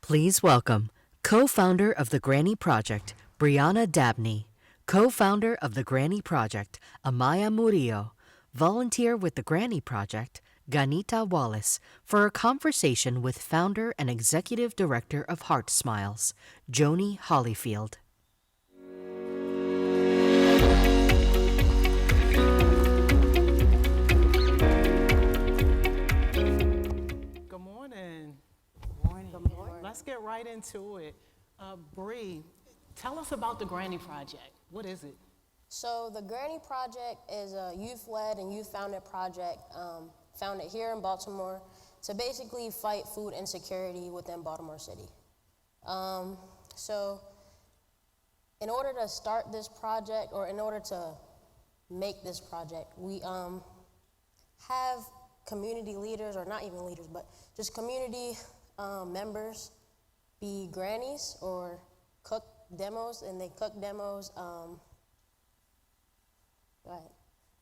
Please welcome co-founder of the Granny Project, Breyanna Dabney, co-founder of the Granny Project, Amaya Murillo, volunteer with the Granny Project, Ganita Wallace, for a conversation with founder and executive director of Heart Smiles, Joni Holifield. Good morning. Morning. Good morning. Let's get right into it. Bree, tell us about the Granny Project. What is it? So the Granny Project is a youth-led and youth-founded project founded here in Baltimore to basically fight food insecurity within Baltimore City. So in order to start this project, or in order to make this project, we have community leaders, or not even leaders, but just community members be grannies or cook demos, and they cook demos. Go ahead.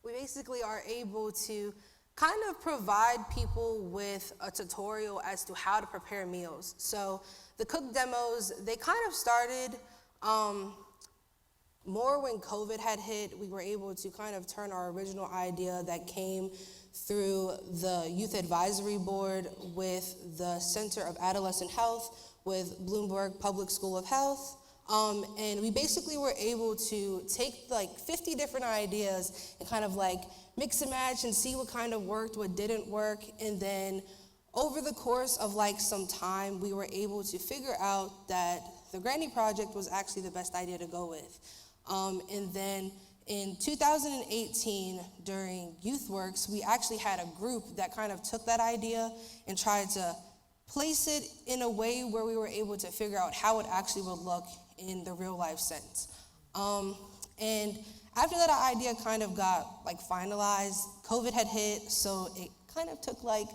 We basically are able to kind of provide people with a tutorial as to how to prepare meals. So the cook demos, they kind of started more when COVID had hit. We were able to kind of turn our original idea that came through the Youth Advisory Board with the Center of Adolescent Health, with Bloomberg Public School of Health. And we basically were able to take like 50 different ideas and kind of like mix and match and see what kind of worked, what didn't work. And then over the course of like some time, we were able to figure out that the Granny Project was actually the best idea to go with. And then in 2018, during YouthWorks, we actually had a group that kind of took that idea and tried to place it in a way where we were able to figure out how it actually would look in the real life sense. And after that idea kind of got like finalized, COVID had hit, so it kind of took like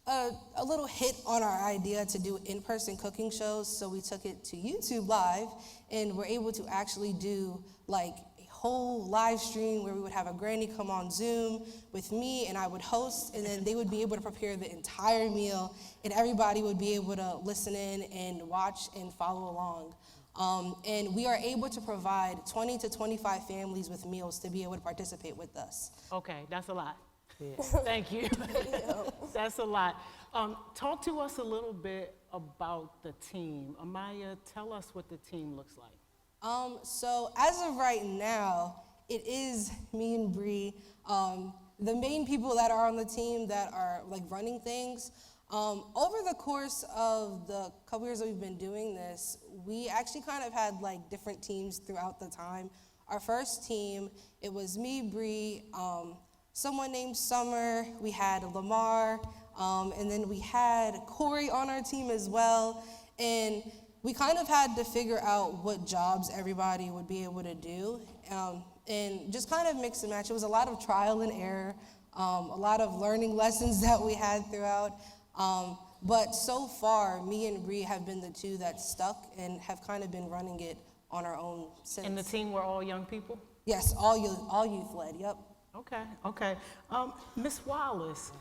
a little hit on our idea to do in-person cooking shows. So we took it to YouTube Live, and we're able to actually do like a whole live stream where we would have a granny come on Zoom with me, and I would host, and then they would be able to prepare the entire meal, and everybody would be able to listen in and watch and follow along. And we are able to provide 20 to 25 families with meals to be able to participate with us. Okay, that's a lot. Thank you. That's a lot. Talk to us a little bit about the team. Amaya, tell us what the team looks like. So as of right now, it is me and Bree. The main people that are on the team that are like running things. Over the course of the couple years that we've been doing this, we actually kind of had like different teams throughout the time. Our first team, it was me, Bree, someone named Summer, we had Lamar, and then we had Corey on our team as well. And we kind of had to figure out what jobs everybody would be able to do, and just kind of mix and match. It was a lot of trial and error, a lot of learning lessons that we had throughout. But so far, me and Bree have been the two that stuck and have kind of been running it on our own since. And the team were all young people? Yes, all youth-led, yep. Okay. Ms. Wallace,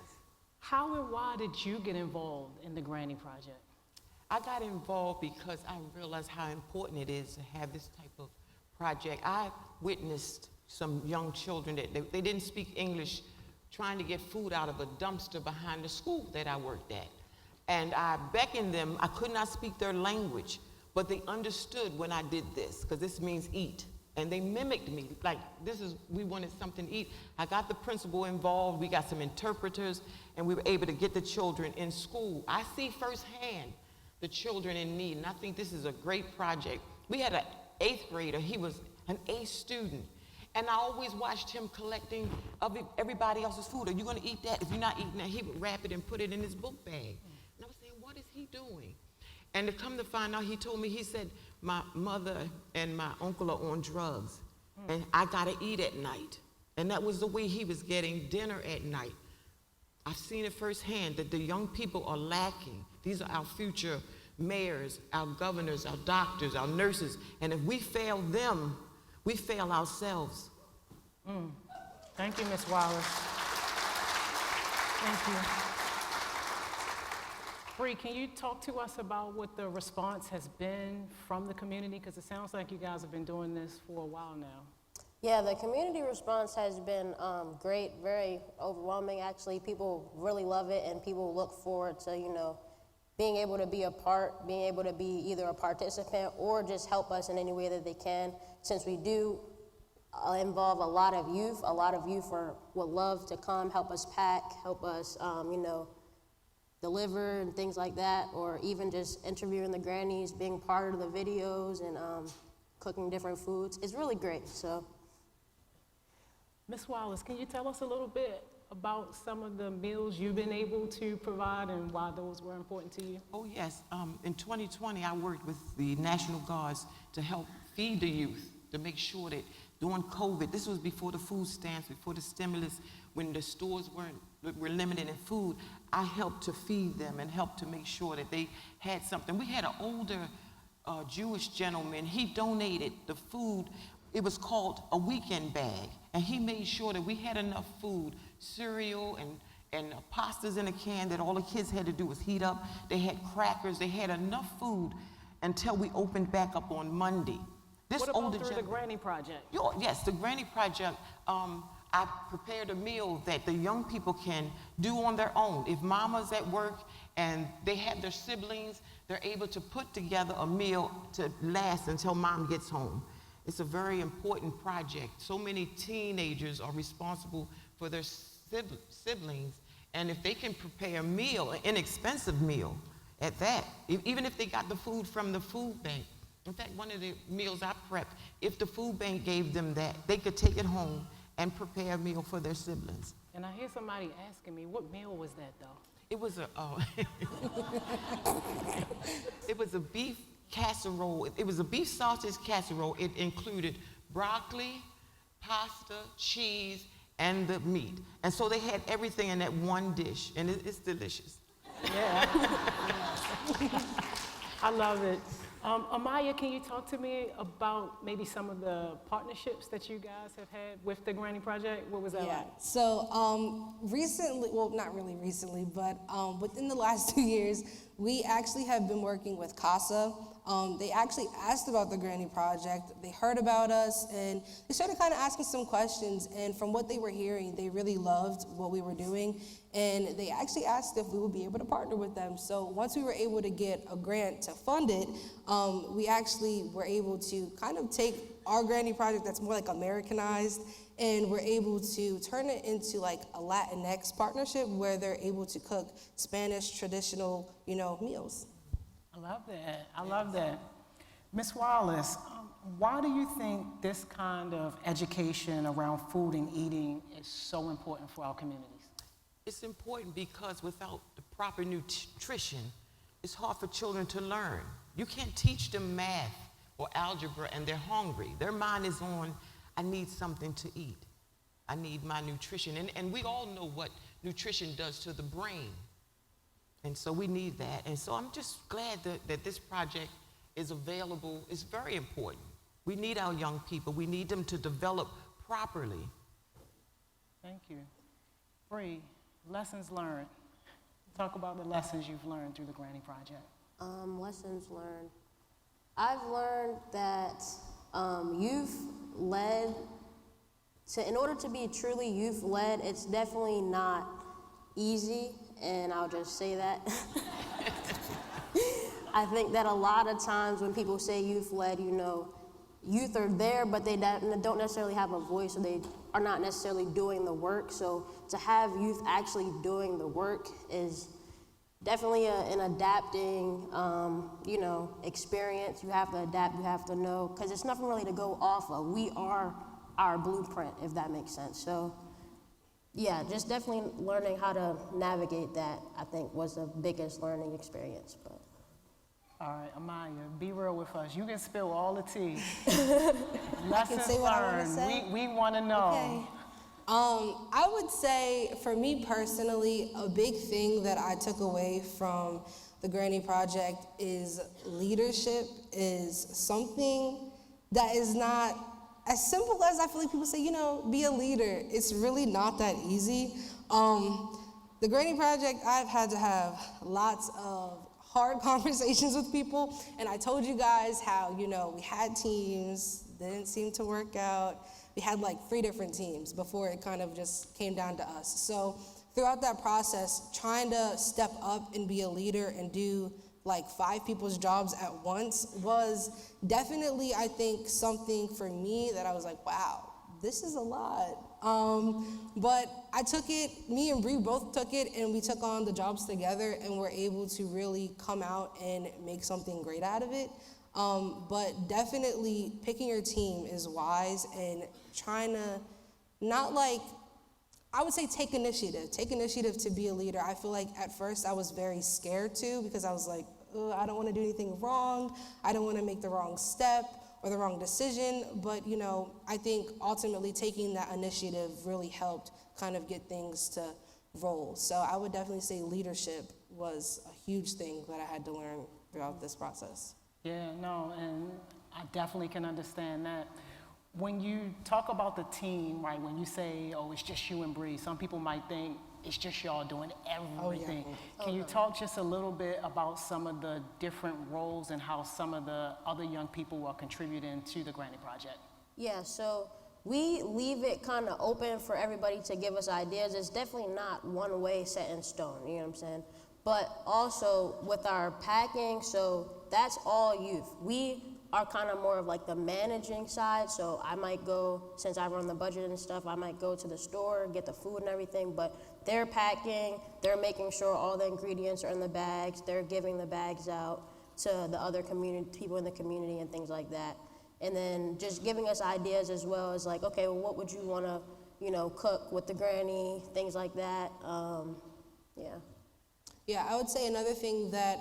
how and why did you get involved in the Granny Project? I got involved because I realized how important it is to have this type of project. I witnessed some young children that they didn't speak English trying to get food out of a dumpster behind the school that I worked at. And I beckoned them. I could not speak their language, but they understood when I did this, because this means eat. And they mimicked me, like we wanted something to eat. I got the principal involved, we got some interpreters, and we were able to get the children in school. I see firsthand the children in need, and I think this is a great project. We had an 8th grader, he was an A student, and I always watched him collecting everybody else's food. Are you gonna eat that? If you're not eating that, he would wrap it and put it in his book bag. And I was saying, what is he doing? And to come to find out, he told me, he said, my mother and my uncle are on drugs, and I gotta eat at night. And that was the way he was getting dinner at night. I've seen it firsthand that the young people are lacking. These are our future mayors, our governors, our doctors, our nurses, and if we fail them, we fail ourselves. Thank you, Ms. Wallace. Thank you. Bree, can you talk to us about what the response has been from the community? Because it sounds like you guys have been doing this for a while now. Yeah, the community response has been great, very overwhelming actually. People really love it, and people look forward to, being able to be a part, being able to be either a participant or just help us in any way that they can. Since we do involve a lot of youth would love to come, help us pack, help us, deliver and things like that, or even just interviewing the grannies, being part of the videos and cooking different foods. It's really great, so. Ms. Wallace, can you tell us a little bit about some of the meals you've been able to provide and why those were important to you? Oh, yes. In 2020, I worked with the National Guards to help feed the youth, to make sure that during COVID, this was before the food stamps, before the stimulus, when the stores were limited in food, I helped to feed them and helped to make sure that they had something. We had an older Jewish gentleman. He donated the food. It was called a weekend bag, and he made sure that we had enough food, cereal and pastas in a can that all the kids had to do was heat up. They had crackers. They had enough food until we opened back up on Monday. What about through the Granny Project? Yes, the Granny Project, I prepared a meal that the young people can do on their own. If mama's at work and they have their siblings, they're able to put together a meal to last until mom gets home. It's a very important project. So many teenagers are responsible for their siblings, and if they can prepare a meal, an inexpensive meal at that, even if they got the food from the food bank. In fact, one of the meals I prepped, if the food bank gave them that, they could take it home and prepare a meal for their siblings. And I hear somebody asking me, what meal was that though? It was it was a beef casserole. It was a beef sausage casserole. It included broccoli, pasta, cheese, and the meat. And so they had everything in that one dish, and it's delicious. Yeah. I love it. Amaya, can you talk to me about maybe some of the partnerships that you guys have had with the Granny Project? What was that like? So recently, well, not really recently, but within the last 2 years, we actually have been working with CASA. They actually asked about the Granny Project. They heard about us, and they started kind of asking some questions. And from what they were hearing, they really loved what we were doing. And they actually asked if we would be able to partner with them. So once we were able to get a grant to fund it, we actually were able to kind of take our Granny Project that's more like Americanized, and we're able to turn it into like a Latinx partnership where they're able to cook Spanish traditional, meals. I love that. I love that. Ms. Wallace, why do you think this kind of education around food and eating is so important for our communities? It's important because without the proper nutrition, it's hard for children to learn. You can't teach them math or algebra and they're hungry. Their mind is on, I need something to eat. I need my nutrition. And we all know what nutrition does to the brain. And so we need that. And so I'm just glad that this project is available. It's very important. We need our young people. We need them to develop properly. Thank you. Bree, lessons learned. Talk about the lessons you've learned through the Granny Project. Lessons learned. I've learned that youth-led, in order to be truly youth-led, it's definitely not easy, and I'll just say that. I think that a lot of times when people say youth-led, youth are there, but they don't necessarily have a voice, or they are not necessarily doing the work. So to have youth actually doing the work is definitely an adapting, experience. You have to adapt, you have to know, because it's nothing really to go off of. We are our blueprint, if that makes sense. So yeah, just definitely learning how to navigate that, I think, was the biggest learning experience. But. All right, Amaya, be real with us. You can spill all the tea. I can say what I want to say. We want to know. Okay. I would say, for me personally, a big thing that I took away from the Granny Project is leadership is something that is not as simple as I feel like people say, be a leader. It's really not that easy. The Granny Project, I've had to have lots of hard conversations with people, and I told you guys how, we had teams, didn't seem to work out. We had like 3 different teams before it kind of just came down to us. So throughout that process, trying to step up and be a leader and do like 5 people's jobs at once was definitely, I think, something for me that I was like, wow, this is a lot. But I took it, me and Bree both took it, and we took on the jobs together and were able to really come out and make something great out of it. But definitely picking your team is wise, and trying to not like, I would say take initiative to be a leader. I feel like at first I was very scared too, because I was like, I don't want to do anything wrong. I don't want to make the wrong step or the wrong decision. But, I think ultimately taking that initiative really helped kind of get things to roll. So I would definitely say leadership was a huge thing that I had to learn throughout this process. Yeah, no, and I definitely can understand that. When you talk about the team, right, when you say, oh, it's just you and Bree, some people might think it's just y'all doing everything. Can you talk just a little bit about some of the different roles and how some of the other young people are contributing to the Granny Project? Yeah, so we leave it kind of open for everybody to give us ideas. It's definitely not one way set in stone, you know what I'm saying? But also with our packing, so that's all youth. We are kind of more of like the managing side, so I might go, since I run the budget and stuff, I might go to the store, get the food and everything, but they're packing, they're making sure all the ingredients are in the bags, they're giving the bags out to the other people in the community and things like that. And then just giving us ideas as well as like, okay, well, what would you want to, cook with the granny, things like that, yeah. Yeah, I would say another thing that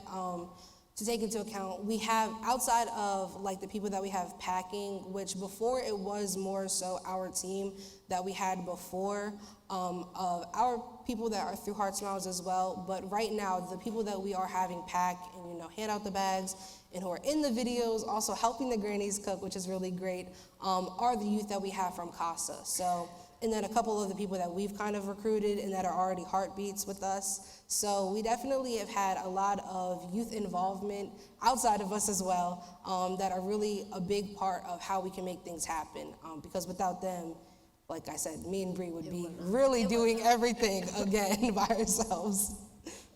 to take into account, we have outside of like the people that we have packing, which before it was more so our team that we had before, of our people that are through Heart Smiles as well. But right now, the people that we are having pack and hand out the bags and who are in the videos, also helping the grannies cook, which is really great, are the youth that we have from CASA. So, and then a couple of the people that we've kind of recruited and that are already heartbeats with us. So we definitely have had a lot of youth involvement outside of us as well, that are really a big part of how we can make things happen. Because without them, like I said, me and Bree would be really doing everything again by ourselves.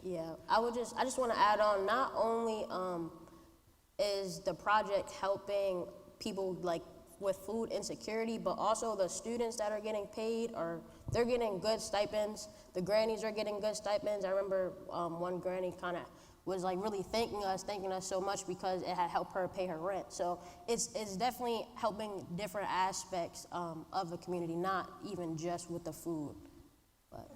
Yeah, I just want to add on, not only is the project helping people like with food insecurity, but also the students that are getting paid, they're getting good stipends. The grannies are getting good stipends. I remember one granny kind of was like really thanking us so much because it had helped her pay her rent. So it's definitely helping different aspects of the community, not even just with the food. But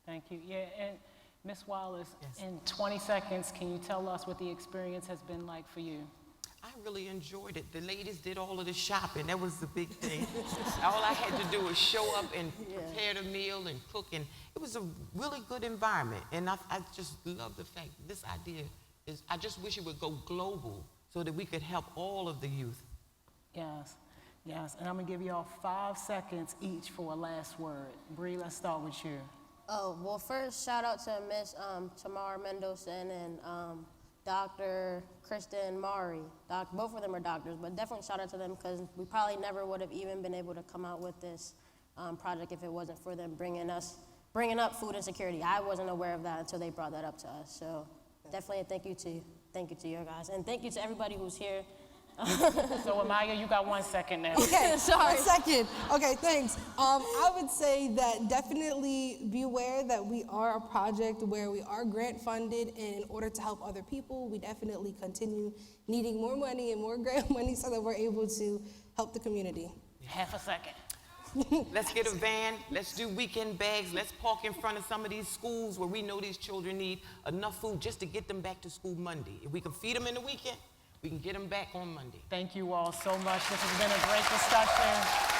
Thank you. Yeah, and Ms. Wallace, in 20 seconds, can you tell us what the experience has been like for you? I really enjoyed it. The ladies did all of the shopping. That was the big thing. All I had to do was show up and prepare the meal and cook, and it was a really good environment. And I just love the fact this idea is, I just wish it would go global so that we could help all of the youth. Yes, and I'm gonna give y'all 5 seconds each for a last word. Bree, let's start with you. Oh, well, first, shout out to Miss Tamara Mendoza and Dr. Kristen Mari. Both of them are doctors, but definitely shout out to them because we probably never would have even been able to come out with this project if it wasn't for them bringing up food insecurity. I wasn't aware of that until they brought that up to us. So definitely a thank you to you guys, and thank you to everybody who's here. So Amaya, you got 1 second now. Okay, Sorry. 1 second. Okay, thanks. I would say that definitely be aware that we are a project where we are grant funded, and in order to help other people, we definitely continue needing more money and more grant money so that we're able to help the community. Half a second. Let's get a van, let's do weekend bags, let's park in front of some of these schools where we know these children need enough food just to get them back to school Monday. If we can feed them in the weekend, we can get them back on Monday. Thank you all so much. This has been a great discussion.